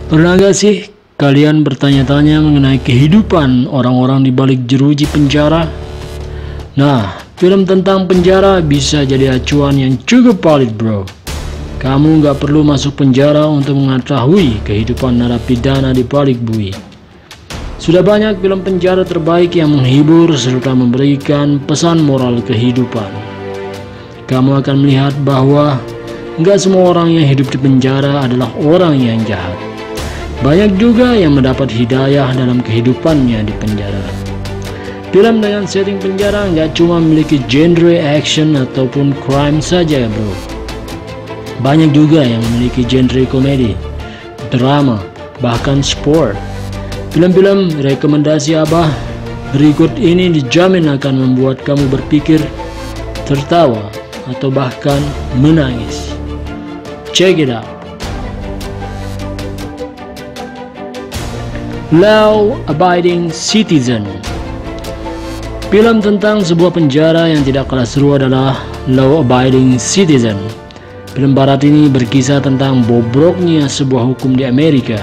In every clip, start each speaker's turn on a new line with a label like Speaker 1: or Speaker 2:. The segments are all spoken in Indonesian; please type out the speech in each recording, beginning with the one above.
Speaker 1: Pernah gak sih kalian bertanya-tanya mengenai kehidupan orang-orang di balik jeruji penjara? Nah, film tentang penjara bisa jadi acuan yang cukup valid, bro. Kamu gak perlu masuk penjara untuk mengetahui kehidupan narapidana di balik bui. Sudah banyak film penjara terbaik yang menghibur serta memberikan pesan moral kehidupan. Kamu akan melihat bahwa gak semua orang yang hidup di penjara adalah orang yang jahat. Banyak juga yang mendapat hidayah dalam kehidupannya di penjara. Film dengan setting penjara nggak cuma memiliki genre action ataupun crime saja, bro. Banyak juga yang memiliki genre komedi, drama, bahkan sport. Film-film rekomendasi Abah berikut ini dijamin akan membuat kamu berpikir, tertawa, atau bahkan menangis. Check it out. Law Abiding Citizen. Film tentang sebuah penjara yang tidak kalah seru adalah Law Abiding Citizen. Film barat ini berkisah tentang bobroknya sebuah hukum di Amerika.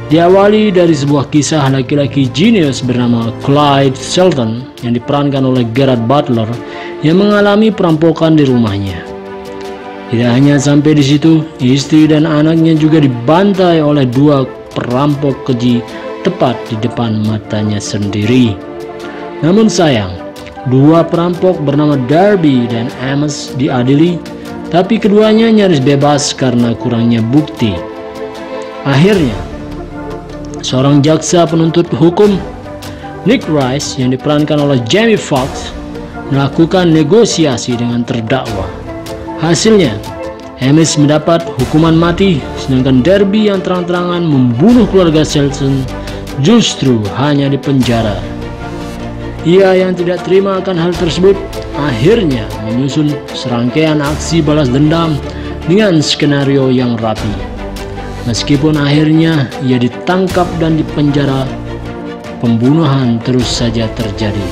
Speaker 1: Diawali dari sebuah kisah laki-laki jenius bernama Clyde Shelton yang diperankan oleh Gerard Butler yang mengalami perampokan di rumahnya. Tidak hanya sampai di situ, istri dan anaknya juga dibantai oleh dua perampok keji tepat di depan matanya sendiri. Namun sayang, dua perampok bernama Darby dan Amos diadili, tapi keduanya nyaris bebas karena kurangnya bukti. Akhirnya, seorang jaksa penuntut hukum, Nick Rice, yang diperankan oleh Jamie Foxx, melakukan negosiasi dengan terdakwa. Hasilnya, Amos mendapat hukuman mati, sedangkan Darby yang terang-terangan membunuh keluarga Shelton justru hanya di penjara. Ia yang tidak terima akan hal tersebut akhirnya menyusun serangkaian aksi balas dendam dengan skenario yang rapi. Meskipun akhirnya ia ditangkap dan dipenjara, pembunuhan terus saja terjadi.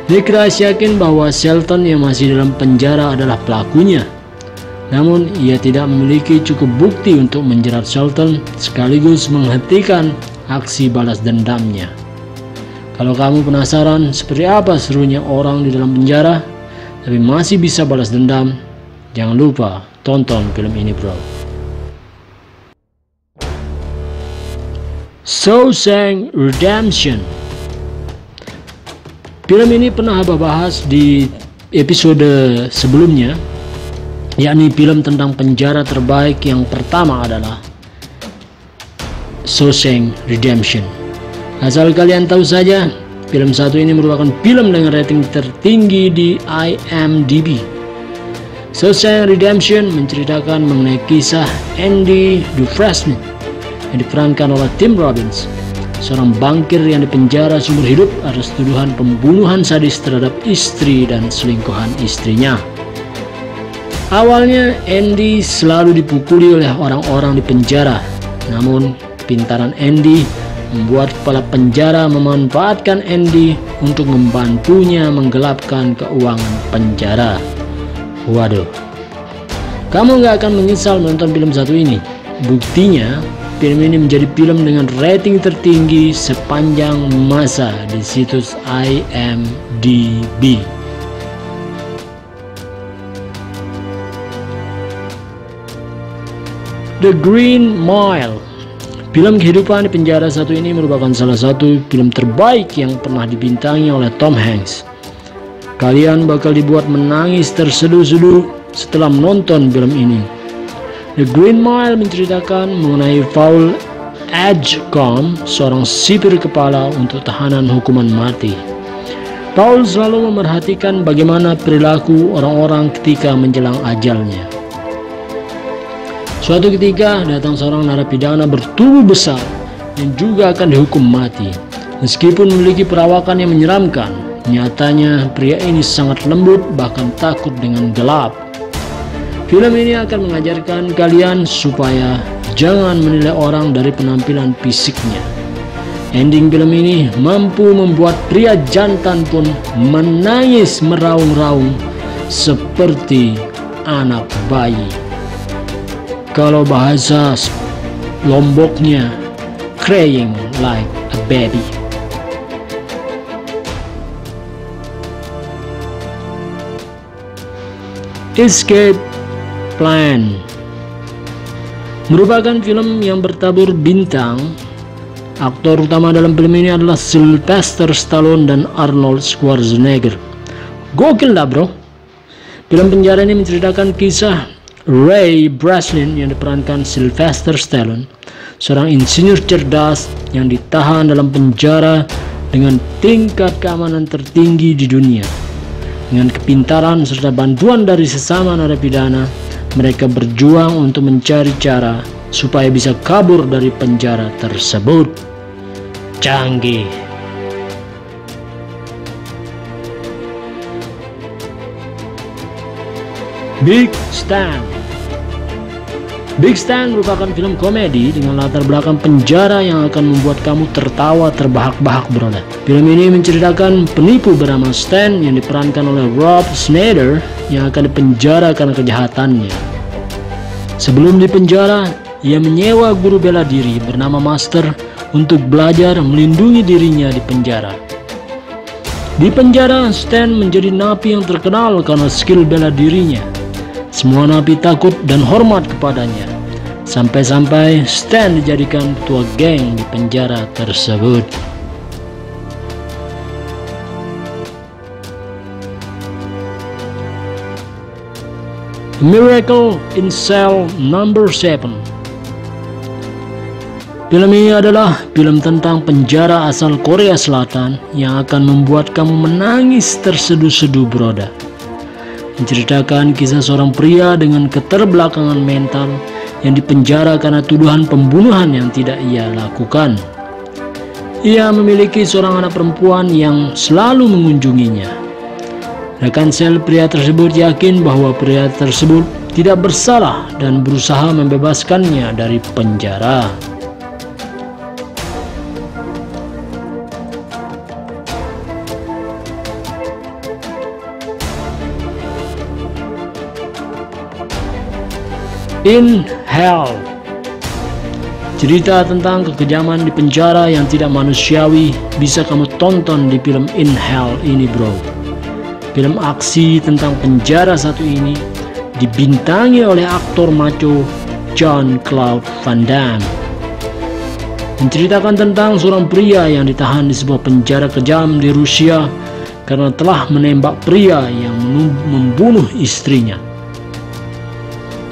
Speaker 1: Nick Rice yakin bahwa Shelton yang masih dalam penjara adalah pelakunya. Namun ia tidak memiliki cukup bukti untuk menjerat Shelton sekaligus menghentikan aksi balas dendamnya. Kalau kamu penasaran seperti apa serunya orang di dalam penjara tapi masih bisa balas dendam, jangan lupa tonton film ini, bro. Shawshank Redemption. Film ini pernah Abah bahas di episode sebelumnya, yakni film tentang penjara terbaik yang pertama adalah Shawshank Redemption. Asal kalian tahu saja, film satu ini merupakan film dengan rating tertinggi di IMDb. Shawshank Redemption menceritakan mengenai kisah Andy Dufresne yang diperankan oleh Tim Robbins, seorang bankir yang dipenjara seumur hidup atas tuduhan pembunuhan sadis terhadap istri dan selingkuhan istrinya. Awalnya Andy selalu dipukuli oleh orang-orang di penjara, namun pintaran Andy membuat kepala penjara memanfaatkan Andy untuk membantunya menggelapkan keuangan penjara. Waduh, kamu gak akan menyesal menonton film satu ini. Buktinya, film ini menjadi film dengan rating tertinggi sepanjang masa di situs IMDb. The Green Mile. Film kehidupan di penjara satu ini merupakan salah satu film terbaik yang pernah dibintangi oleh Tom Hanks. Kalian bakal dibuat menangis terseduh-seduh setelah menonton film ini. The Green Mile menceritakan mengenai Paul Edgecombe, seorang sipir kepala untuk tahanan hukuman mati. Paul selalu memerhatikan bagaimana perilaku orang-orang ketika menjelang ajalnya. Suatu ketika datang seorang narapidana bertubuh besar yang juga akan dihukum mati. Meskipun memiliki perawakan yang menyeramkan, nyatanya pria ini sangat lembut bahkan takut dengan gelap. Film ini akan mengajarkan kalian supaya jangan menilai orang dari penampilan fisiknya. Ending film ini mampu membuat pria jantan pun menangis meraung-raung seperti anak bayi. Kalau bahasa lomboknya, crying like a baby. Escape Plan merupakan film yang bertabur bintang. Aktor utama dalam film ini adalah Sylvester Stallone dan Arnold Schwarzenegger. Gokil lah bro. Film penjara ini menceritakan kisah Ray Breslin yang diperankan Sylvester Stallone, seorang insinyur cerdas yang ditahan dalam penjara dengan tingkat keamanan tertinggi di dunia. Dengan kepintaran serta bantuan dari sesama narapidana, mereka berjuang untuk mencari cara supaya bisa kabur dari penjara tersebut. Canggih. Big Stan. Big Stan merupakan film komedi dengan latar belakang penjara yang akan membuat kamu tertawa terbahak-bahak brother. Film ini menceritakan penipu bernama Stan yang diperankan oleh Rob Schneider yang akan dipenjara karena kejahatannya. Sebelum dipenjara, ia menyewa guru bela diri bernama Master untuk belajar melindungi dirinya di penjara. Di penjara, Stan menjadi napi yang terkenal karena skill bela dirinya. Semua napi takut dan hormat kepadanya. Sampai-sampai Stan dijadikan ketua geng di penjara tersebut. Miracle in Cell Number 7. Film ini adalah film tentang penjara asal Korea Selatan yang akan membuat kamu menangis terseduh-seduh broda. Menceritakan kisah seorang pria dengan keterbelakangan mental yang dipenjara karena tuduhan pembunuhan yang tidak ia lakukan. Ia memiliki seorang anak perempuan yang selalu mengunjunginya. Rekan sel pria tersebut yakin bahwa pria tersebut tidak bersalah dan berusaha membebaskannya dari penjara. In Hell. Cerita tentang kekejaman di penjara yang tidak manusiawi bisa kamu tonton di film In Hell ini bro. Film aksi tentang penjara satu ini dibintangi oleh aktor maco Jean-Claude Van Damme. Menceritakan tentang seorang pria yang ditahan di sebuah penjara kejam di Rusia karena telah menembak pria yang membunuh istrinya.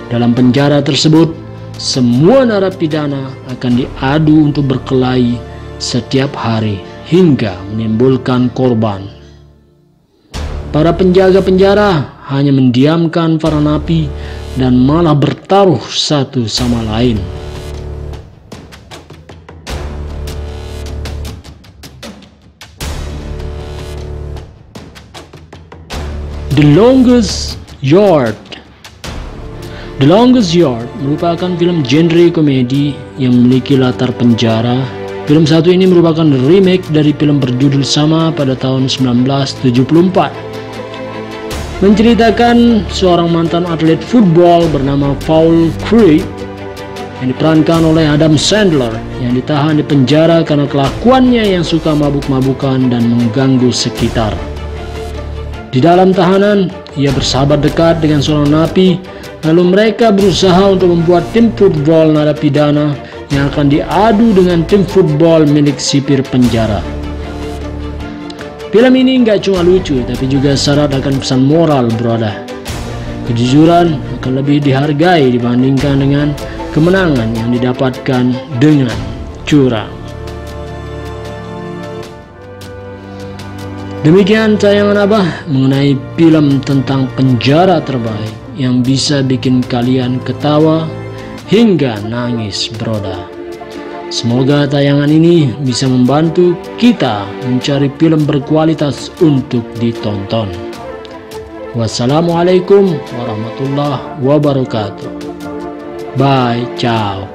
Speaker 1: Dalam penjara tersebut, semua narapidana akan diadu untuk berkelahi setiap hari hingga menimbulkan korban. Para penjaga penjara hanya mendiamkan para napi dan malah bertaruh satu sama lain. The Longest Yard. The Longest Yard merupakan film genre komedi yang memiliki latar penjara. Film satu ini merupakan remake dari film berjudul sama pada tahun 1974. Menceritakan seorang mantan atlet football bernama Paul Creed yang diperankan oleh Adam Sandler yang ditahan di penjara karena kelakuannya yang suka mabuk-mabukan dan mengganggu sekitar. Di dalam tahanan, ia bersahabat dekat dengan seorang napi. Lalu mereka berusaha untuk membuat tim football narapidana yang akan diadu dengan tim football milik sipir penjara. Film ini nggak cuma lucu, tapi juga syarat akan pesan moral, brother. Kejujuran akan lebih dihargai dibandingkan dengan kemenangan yang didapatkan dengan curang. Demikian tayangan Abah mengenai film tentang penjara terbaik yang bisa bikin kalian ketawa hingga nangis, broda. Semoga tayangan ini bisa membantu kita mencari film berkualitas untuk ditonton. Wassalamualaikum warahmatullahi wabarakatuh. Bye, ciao.